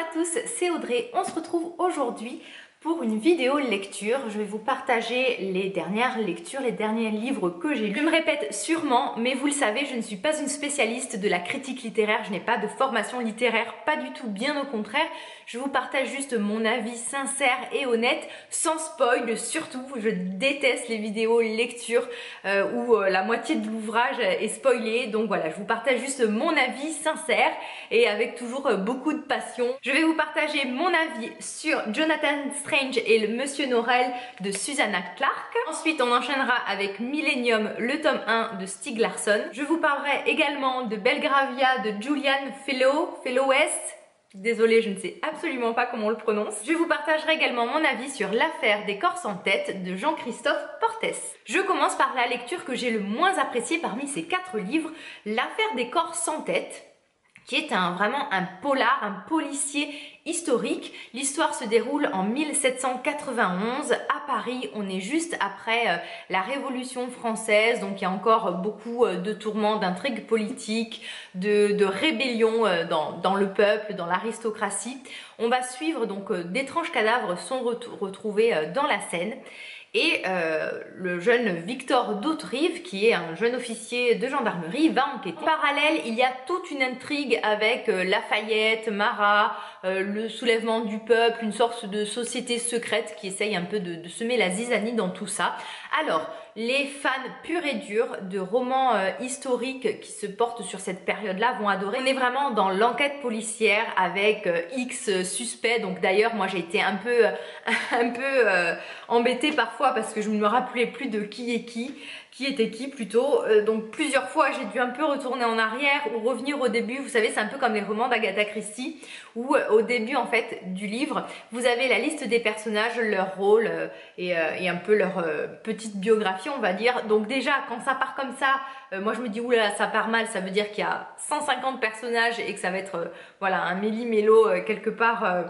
Bonjour à tous, c'est Audrey. On se retrouve aujourd'hui pour une vidéo lecture. Je vais vous partager les dernières lectures, les derniers livres que j'ai lus. Je me répète sûrement, mais vous le savez, je ne suis pas une spécialiste de la critique littéraire. Je n'ai pas de formation littéraire, pas du tout, bien au contraire. Je vous partage juste mon avis sincère et honnête, sans spoil surtout. Je déteste les vidéos lecture où la moitié de l'ouvrage est spoilée. Donc voilà, je vous partage juste mon avis sincère et avec toujours beaucoup de passion. Je vais vous partager mon avis sur Jonathan Strange et le Monsieur Norrell de Susanna Clarke. Ensuite, on enchaînera avec Millennium, le tome 1 de Stieg Larsson. Je vous parlerai également de Belgravia de Julian Fellowes. Désolée, je ne sais absolument pas comment on le prononce. Je vous partagerai également mon avis sur L'affaire des corps sans tête de Jean-Christophe Portes. Je commence par la lecture que j'ai le moins appréciée parmi ces 4 livres, L'affaire des corps sans tête, qui est vraiment un polar, un policier historique. L'histoire se déroule en 1791 à Paris. On est juste après la Révolution française, donc il y a encore beaucoup de tourments, d'intrigues politiques, de rébellions dans le peuple, dans l'aristocratie. On va suivre donc d'étranges cadavres sont retrouvés dans la Seine. Et le jeune Victor d'Hauterive, qui est un jeune officier de gendarmerie, va enquêter. En parallèle, il y a toute une intrigue avec Lafayette, Marat, le soulèvement du peuple, une sorte de société secrète qui essaye un peu de semer la zizanie dans tout ça. Alors, les fans purs et durs de romans historiques qui se portent sur cette période-là vont adorer. On est vraiment dans l'enquête policière avec X suspects. Donc d'ailleurs, moi j'ai été un peu embêtée parfois parce que je ne me rappelais plus de qui était qui plutôt. Donc plusieurs fois j'ai dû un peu retourner en arrière ou revenir au début. Vous savez, c'est un peu comme les romans d'Agatha Christie où au début en fait du livre, vous avez la liste des personnages, leur rôle et un peu leur petite biographie on va dire. Donc déjà quand ça part comme ça, moi je me dis oula ça part mal, ça veut dire qu'il y a 150 personnages et que ça va être voilà un méli-mélo quelque part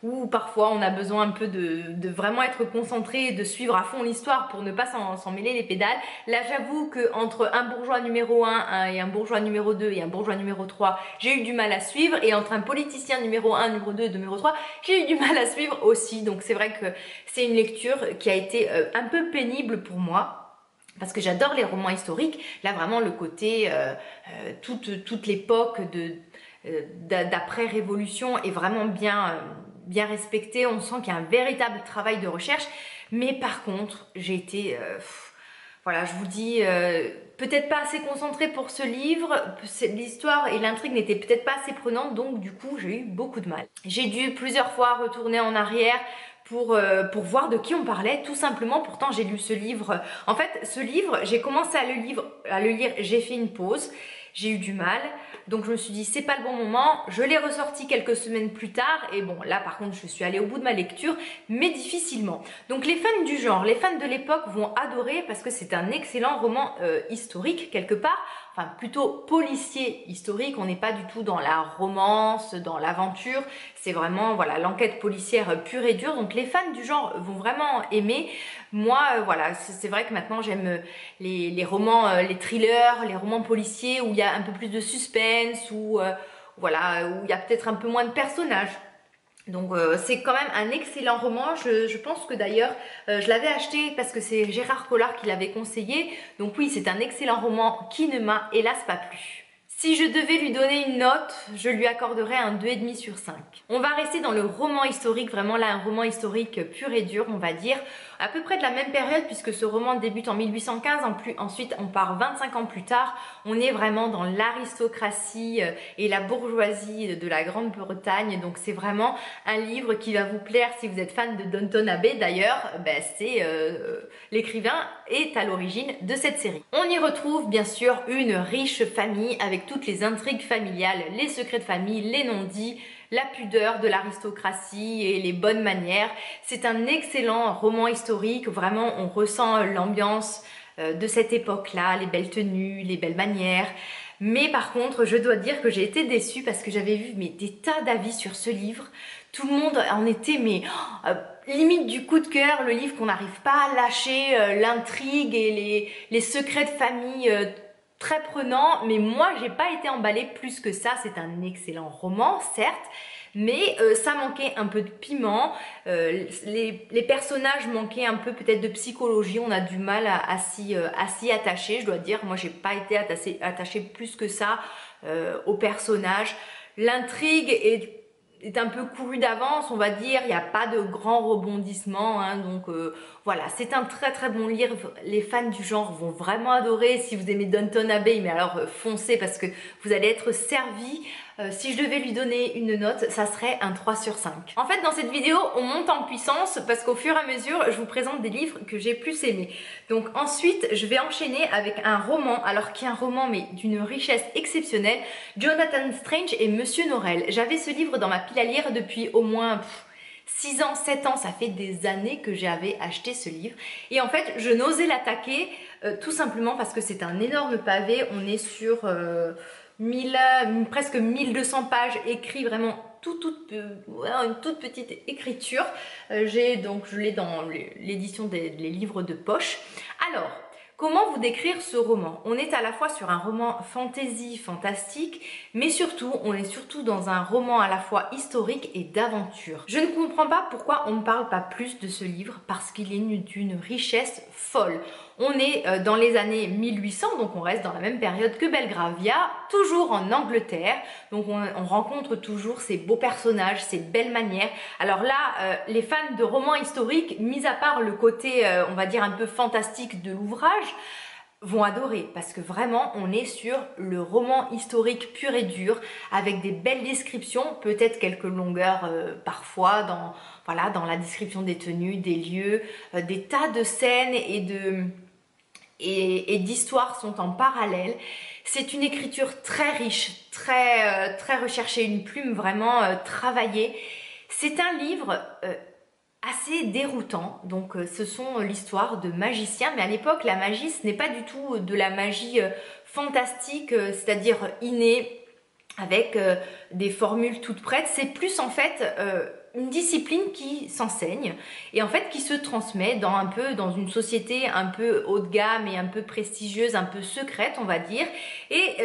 où parfois on a besoin un peu de vraiment être concentré et de suivre à fond l'histoire pour ne pas s'en mêler les pédales. Là j'avoue que entre un bourgeois numéro 1 et un bourgeois numéro 2 et un bourgeois numéro 3 j'ai eu du mal à suivre, et entre un politicien numéro 1, numéro 2 et numéro 3 j'ai eu du mal à suivre aussi. Donc c'est vrai que c'est une lecture qui a été un peu pénible pour moi. Parce que j'adore les romans historiques, là vraiment le côté, toute l'époque d'après-révolution est vraiment bien respectée. On sent qu'il y a un véritable travail de recherche, mais par contre j'ai été, voilà je vous dis, peut-être pas assez concentrée pour ce livre, l'histoire et l'intrigue n'étaient peut-être pas assez prenantes, donc du coup j'ai eu beaucoup de mal. J'ai dû plusieurs fois retourner en arrière pour voir de qui on parlait, tout simplement. Pourtant j'ai lu ce livre, en fait ce livre j'ai commencé à le lire, j'ai fait une pause, j'ai eu du mal, donc je me suis dit c'est pas le bon moment, je l'ai ressorti quelques semaines plus tard et bon là par contre je suis allée au bout de ma lecture mais difficilement. Donc les fans du genre, les fans de l'époque vont adorer parce que c'est un excellent roman historique quelque part, enfin plutôt policier historique, on n'est pas du tout dans la romance, dans l'aventure, c'est vraiment voilà l'enquête policière pure et dure, donc les fans du genre vont vraiment aimer. Moi voilà, c'est vrai que maintenant j'aime les romans, les thrillers, les romans policiers où il y a un peu plus de suspense, où voilà, où il y a peut-être un peu moins de personnages. Donc c'est quand même un excellent roman. Je pense que d'ailleurs je l'avais acheté parce que c'est Gérard Collard qui l'avait conseillé. Donc oui, c'est un excellent roman qui ne m'a hélas pas plu. Si je devais lui donner une note, je lui accorderais un 2,5 sur 5. On va rester dans le roman historique, vraiment là un roman historique pur et dur on va dire, à peu près de la même période puisque ce roman débute en 1815, ensuite on part 25 ans plus tard, on est vraiment dans l'aristocratie et la bourgeoisie de la Grande-Bretagne, donc c'est vraiment un livre qui va vous plaire si vous êtes fan de Downton Abbey. D'ailleurs, l'écrivain est à l'origine de cette série. On y retrouve bien sûr une riche famille avec toutes les intrigues familiales, les secrets de famille, les non-dits, la pudeur de l'aristocratie et les bonnes manières. C'est un excellent roman historique, vraiment on ressent l'ambiance de cette époque-là, les belles tenues, les belles manières. Mais par contre, je dois dire que j'ai été déçue parce que j'avais vu des tas d'avis sur ce livre. Tout le monde en était limite du coup de cœur, le livre qu'on n'arrive pas à lâcher, l'intrigue et les secrets de famille très prenant, mais moi j'ai pas été emballée plus que ça. C'est un excellent roman, certes, mais ça manquait un peu de piment, les personnages manquaient un peu peut-être de psychologie, on a du mal à s'y attacher, je dois dire. Moi j'ai pas été attachée plus que ça aux personnages. L'intrigue est un peu couru d'avance, on va dire, il n'y a pas de grands rebondissements, hein, donc voilà, c'est un très très bon livre, les fans du genre vont vraiment adorer. Si vous aimez Downton Abbey, mais alors foncez parce que vous allez être servi. Si je devais lui donner une note, ça serait un 3 sur 5. En fait, dans cette vidéo, on monte en puissance parce qu'au fur et à mesure, je vous présente des livres que j'ai plus aimés. Donc ensuite, je vais enchaîner avec un roman, alors qui est un roman mais d'une richesse exceptionnelle, Jonathan Strange et Monsieur Norrell. J'avais ce livre dans ma pile à lire depuis au moins 6 ans, 7 ans, ça fait des années que j'avais acheté ce livre. Et en fait, je n'osais l'attaquer tout simplement parce que c'est un énorme pavé. On est sur presque 1200 pages écrits, vraiment une toute petite écriture. Je l'ai dans l'édition des livres de poche. Alors, comment vous décrire ce roman? On est à la fois sur un roman fantasy, fantastique, mais surtout, on est surtout dans un roman à la fois historique et d'aventure. Je ne comprends pas pourquoi on ne parle pas plus de ce livre, parce qu'il est d'une richesse folle. On est dans les années 1800, donc on reste dans la même période que Belgravia, toujours en Angleterre, donc on rencontre toujours ces beaux personnages, ces belles manières. Alors là, les fans de romans historiques, mis à part le côté, on va dire, un peu fantastique de l'ouvrage, vont adorer parce que vraiment on est sur le roman historique pur et dur avec des belles descriptions, peut-être quelques longueurs parfois dans la description des tenues, des lieux, des tas de scènes et d'histoires sont en parallèle. C'est une écriture très riche, très recherchée, une plume vraiment travaillée. C'est un livre assez déroutant. Donc ce sont l'histoire de magiciens, mais à l'époque la magie ce n'est pas du tout de la magie fantastique, c'est-à-dire innée avec des formules toutes prêtes. C'est plus en fait une discipline qui s'enseigne et en fait qui se transmet dans une société un peu haut de gamme et un peu prestigieuse, un peu secrète on va dire. Et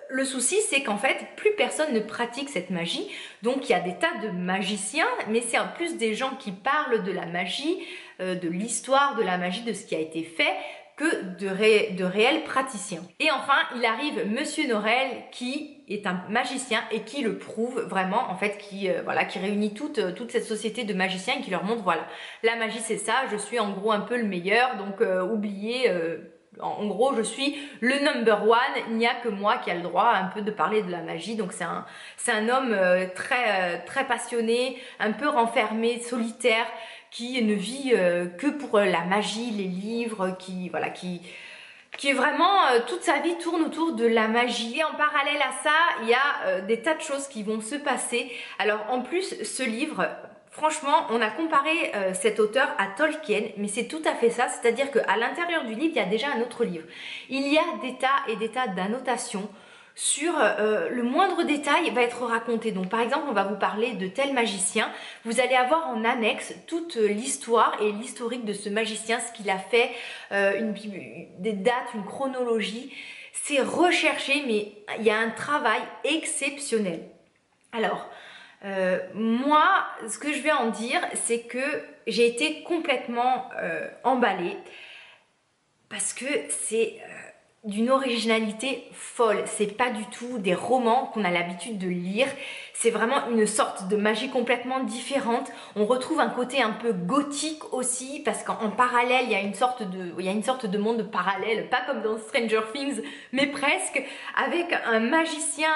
le souci c'est qu'en fait plus personne ne pratique cette magie, donc il y a des tas de magiciens, mais c'est en plus des gens qui parlent de la magie, de l'histoire de la magie, de ce qui a été fait, que de réels praticiens. Et enfin, il arrive Monsieur Norrell qui est un magicien et qui le prouve vraiment, en fait, qui réunit toute cette société de magiciens et qui leur montre, voilà, la magie c'est ça, je suis en gros un peu le meilleur, donc oubliez... En gros, je suis le number one, il n'y a que moi qui a le droit un peu de parler de la magie. Donc c'est un homme très passionné, un peu renfermé, solitaire, qui ne vit que pour la magie, les livres, qui est vraiment, toute sa vie tourne autour de la magie. Et en parallèle à ça, il y a des tas de choses qui vont se passer. Alors en plus, ce livre... Franchement, on a comparé cet auteur à Tolkien, mais c'est tout à fait ça, c'est-à-dire qu'à l'intérieur du livre, il y a déjà un autre livre. Il y a des tas et des tas d'annotations sur le moindre détail va être raconté. Donc par exemple, on va vous parler de tel magicien, vous allez avoir en annexe toute l'histoire et l'historique de ce magicien, ce qu'il a fait, des dates, une chronologie. C'est recherché, mais il y a un travail exceptionnel. Alors... moi, ce que je vais en dire, c'est que j'ai été complètement emballée parce que c'est d'une originalité folle. C'est pas du tout des romans qu'on a l'habitude de lire. C'est vraiment une sorte de magie complètement différente. On retrouve un côté un peu gothique aussi parce qu'en parallèle, il y a une sorte de monde parallèle, pas comme dans Stranger Things, mais presque, avec un magicien.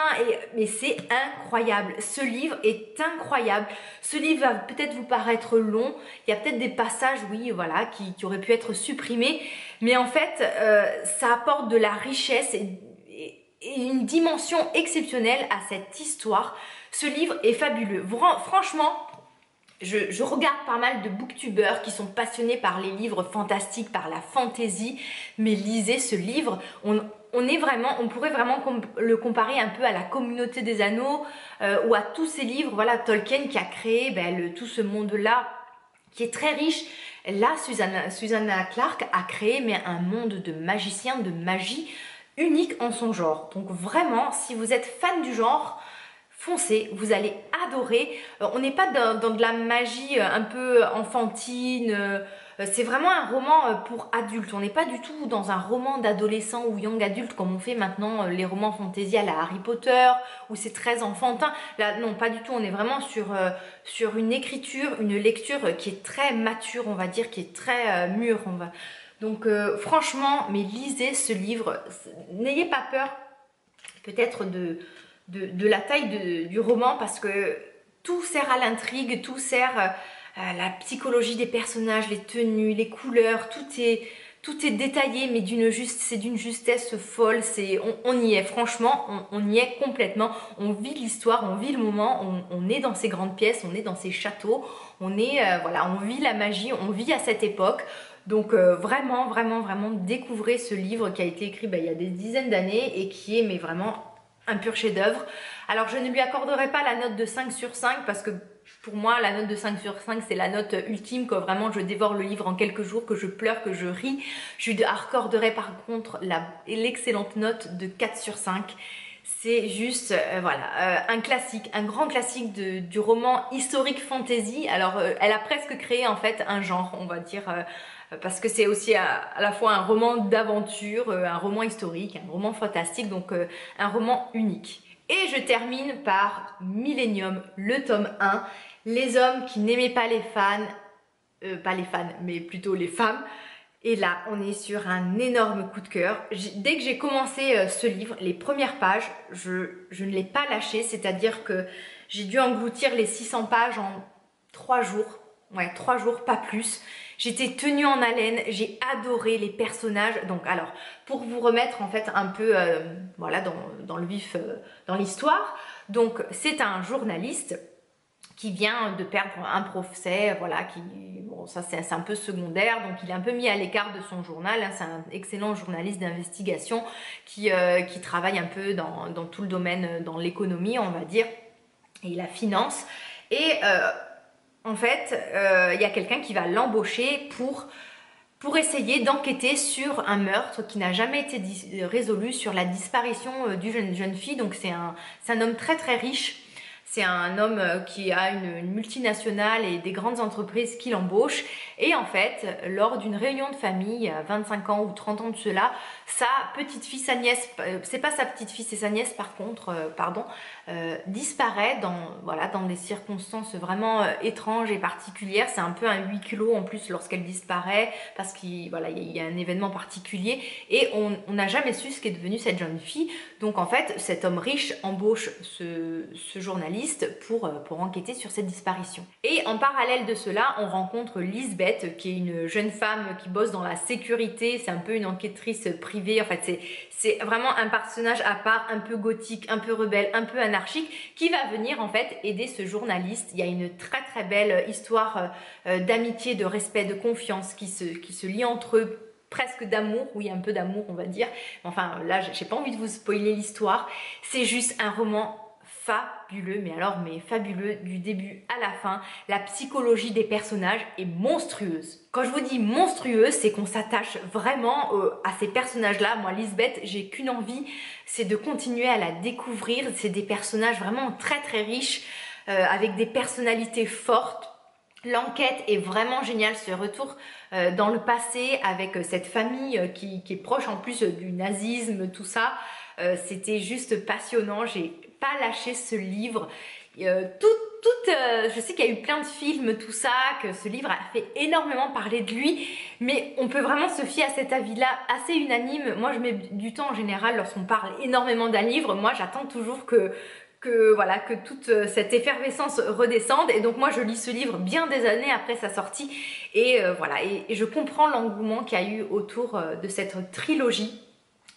Mais c'est incroyable. Ce livre est incroyable. Ce livre va peut-être vous paraître long. Il y a peut-être des passages, oui, voilà, qui auraient pu être supprimés. Mais en fait, ça apporte de la richesse et une dimension exceptionnelle à cette histoire. Ce livre est fabuleux. Franchement, je regarde pas mal de booktubeurs qui sont passionnés par les livres fantastiques, par la fantaisie, mais lisez ce livre. On pourrait vraiment le comparer un peu à la Communauté des Anneaux ou à tous ces livres. Voilà, Tolkien qui a créé tout ce monde-là qui est très riche. Là, Susanna Clarke a créé un monde de magiciens, de magie unique en son genre. Donc vraiment, si vous êtes fan du genre, foncez, vous allez adorer. On n'est pas dans de la magie un peu enfantine. C'est vraiment un roman pour adultes. On n'est pas du tout dans un roman d'adolescent ou young adulte comme on fait maintenant les romans fantasy à la Harry Potter où c'est très enfantin. Là, non, pas du tout. On est vraiment sur une écriture, une lecture qui est très mature, on va dire, qui est très mûre. Donc franchement, mais lisez ce livre. N'ayez pas peur peut-être de la taille du roman parce que tout sert à l'intrigue, tout sert à la psychologie des personnages, les tenues, les couleurs, tout est détaillé mais c'est d'une justesse folle, on y est franchement, on y est complètement, on vit l'histoire, on vit le moment, on est dans ces grandes pièces, on est dans ces châteaux, voilà, on vit la magie, on vit à cette époque. Donc vraiment, vraiment, vraiment découvrez ce livre qui a été écrit il y a des dizaines d'années et qui est mais vraiment un pur chef-d'œuvre. Alors je ne lui accorderai pas la note de 5 sur 5 parce que pour moi la note de 5 sur 5 c'est la note ultime, quand vraiment je dévore le livre en quelques jours, que je pleure, que je ris. Je lui accorderai par contre l'excellente note de 4 sur 5. C'est juste voilà, un classique, un grand classique du roman historique fantasy. Alors elle a presque créé en fait un genre, on va dire, parce que c'est aussi à la fois un roman d'aventure, un roman historique, un roman fantastique, donc un roman unique. Et je termine par Millennium, le tome 1, les hommes qui n'aimaient pas les fans, pas les fans, mais plutôt les femmes. Et là, on est sur un énorme coup de cœur. Dès que j'ai commencé ce livre, les premières pages, je ne l'ai pas lâché, c'est-à-dire que j'ai dû engloutir les 600 pages en 3 jours. Ouais, 3 jours, pas plus. J'étais tenue en haleine, j'ai adoré les personnages. Donc alors, pour vous remettre en fait un peu voilà, dans le vif, dans l'histoire. Donc c'est un journaliste qui vient de perdre un procès, voilà, bon ça c'est un peu secondaire, donc il est un peu mis à l'écart de son journal, hein, c'est un excellent journaliste d'investigation qui travaille un peu dans tout le domaine, dans l'économie on va dire, et la finance, et en fait il y a quelqu'un qui va l'embaucher pour essayer d'enquêter sur un meurtre qui n'a jamais été résolu, sur la disparition d'une jeune fille. Donc c'est un homme très très riche. C'est un homme qui a une multinationale et des grandes entreprises qui l'embauchent. Et en fait, lors d'une réunion de famille, à 25 ans ou 30 ans de cela, sa petite fille, sa nièce, c'est pas sa petite fille, c'est sa nièce par contre, disparaît dans des circonstances vraiment étranges et particulières. C'est un peu un huis clos en plus lorsqu'elle disparaît parce qu'il y a un événement particulier et on n'a jamais su ce qu'est devenu cette jeune fille. Donc en fait, cet homme riche embauche ce journaliste pour enquêter sur cette disparition. Et en parallèle de cela, on rencontre Lisbeth, qui est une jeune femme qui bosse dans la sécurité. C'est un peu une enquêtrice privée. En fait, c'est vraiment un personnage à part, un peu gothique, un peu rebelle, un peu anarchique, qui va venir en fait aider ce journaliste. Il y a une très très belle histoire d'amitié, de respect, de confiance qui se lie entre eux. Presque d'amour, oui un peu d'amour on va dire, enfin là j'ai pas envie de vous spoiler l'histoire, c'est juste un roman fabuleux, mais fabuleux du début à la fin. La psychologie des personnages est monstrueuse. Quand je vous dis monstrueuse, c'est qu'on s'attache vraiment à ces personnages-là. Moi, Lisbeth, j'ai qu'une envie, c'est de continuer à la découvrir. C'est des personnages vraiment très très riches, avec des personnalités fortes. L'enquête est vraiment géniale, ce retour dans le passé avec cette famille qui est proche en plus du nazisme, tout ça. C'était juste passionnant, j'ai pas lâché ce livre. Je sais qu'il y a eu plein de films, tout ça, que ce livre a fait énormément parler de lui, mais on peut vraiment se fier à cet avis-là assez unanime. Moi, je mets du temps en général lorsqu'on parle énormément d'un livre. Moi, j'attends toujours que toute cette effervescence redescende, et donc moi je lis ce livre bien des années après sa sortie et voilà, et je comprends l'engouement qu'il y a eu autour de cette trilogie.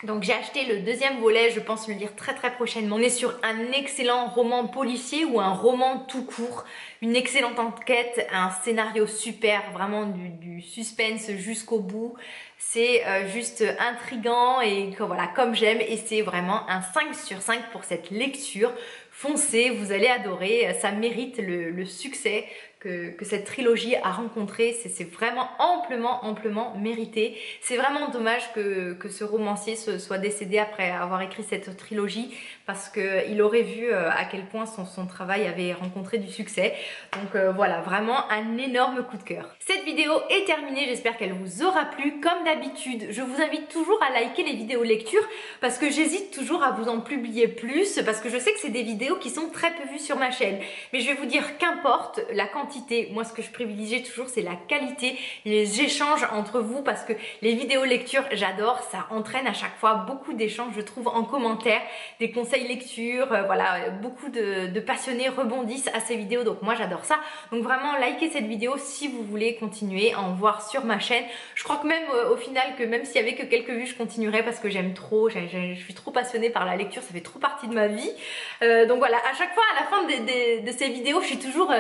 Donc j'ai acheté le deuxième volet, je pense le lire très très prochainement. On est sur un excellent roman policier ou un roman tout court, une excellente enquête, un scénario super, vraiment du suspense jusqu'au bout. C'est juste intriguant et voilà, comme j'aime, et c'est vraiment un 5 sur 5 pour cette lecture. Foncez, vous allez adorer, ça mérite le succès que cette trilogie a rencontré. C'est vraiment amplement mérité. C'est vraiment dommage que ce romancier soit décédé après avoir écrit cette trilogie, parce qu'il aurait vu à quel point son travail avait rencontré du succès. Donc voilà, vraiment un énorme coup de cœur. Cette vidéo est terminée, j'espère qu'elle vous aura plu. Comme d'habitude, je vous invite toujours à liker les vidéos lecture, parce que j'hésite toujours à vous en publier plus, parce que je sais que c'est des vidéos qui sont très peu vues sur ma chaîne. Mais je vais vous dire qu'importe la quantité, moi ce que je privilégie toujours c'est la qualité, les échanges entre vous, parce que les vidéos lecture j'adore, ça entraîne à chaque fois beaucoup d'échanges, je trouve, en commentaire, des conseils lecture, voilà, beaucoup de passionnés rebondissent à ces vidéos, donc moi j'adore ça. Donc vraiment likez cette vidéo si vous voulez continuer à en voir sur ma chaîne. Je crois que même au final, que même s'il y avait que quelques vues, je continuerai parce que j'aime trop, je suis trop passionnée par la lecture, ça fait trop partie de ma vie. Donc voilà, à chaque fois à la fin de ces vidéos, je suis toujours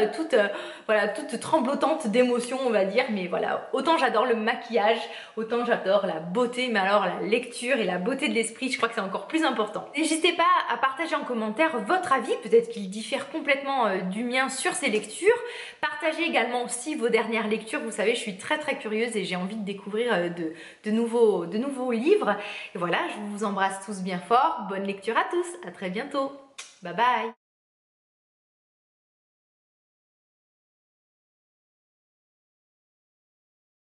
voilà, toute tremblotante d'émotion, on va dire. Mais voilà, autant j'adore le maquillage, autant j'adore la beauté, mais alors la lecture et la beauté de l'esprit, je crois que c'est encore plus important. N'hésitez pas à partager en commentaire votre avis, peut-être qu'il diffère complètement du mien sur ces lectures. Partagez également aussi vos dernières lectures, vous savez, je suis très curieuse et j'ai envie de découvrir de nouveaux livres. Et voilà, je vous embrasse tous bien fort, bonne lecture à tous, à très bientôt, bye bye.